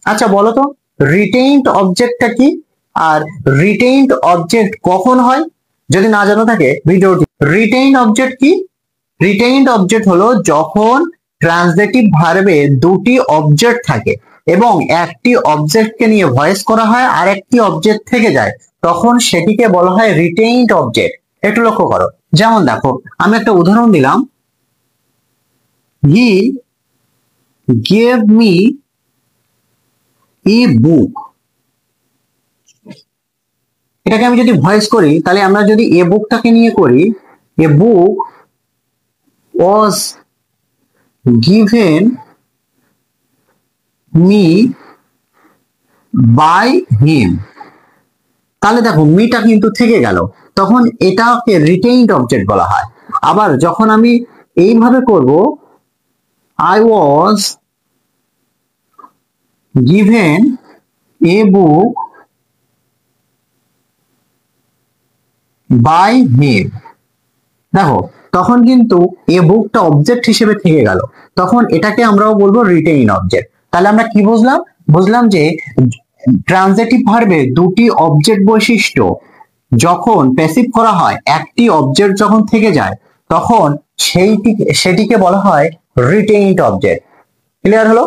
আচ্ছা বলো তো, রিটেইনড অবজেক্টটা কি, আর রিটেইনড অবজেক্ট কখন হয়? যদি না জানা থাকে ভিডিওটি। রিটেইনড অবজেক্ট কি? রিটেইনড অবজেক্ট হলো যখন ট্রান্সলেটিভ ভার্বে দুটি অবজেক্ট থাকে এবং একটি অবজেক্টকে নিয়ে ভয়েস করা হয় আর একটি অবজেক্ট থেকে যায়, তখন সেটিকে বলা হয় রিটেইনড অবজেক্ট। একটু লক্ষ্য করো, যেমন দেখো আমি একটা উদাহরণ দিলাম, হি গেভ মি এ বুক। এটাকে আমি যদি ভয়েস করি, তাহলে আমরা যদি এ বুকটাকে নিয়ে করি, a book was given me by him. তাহলে দেখো মিটা কিন্তু থেকে গেল, তখন এটাকে রিটেইনড অবজেক্ট বলা হয়। আবার যখন আমি এইভাবে করব, I was given a book by him, দেখো তখন কিন্তু এ বুকটা অবজেক্ট হিসেবে থেকে গেল, তখন এটাকে আমরাও বলবো রিটেইন অবজেক্ট। তাহলে আমরা কি বুঝলাম? বুঝলাম যে ট্রান্সিটিভ ভার্বে দুটি অবজেক্ট বৈশিষ্ট্য যখন প্যাসিভ করা হয়, একটি অবজেক্ট যখন থেকে যায়, তখন সেটিকে বলা হয় রিটেইনড অবজেক্ট। ক্লিয়ার হলো?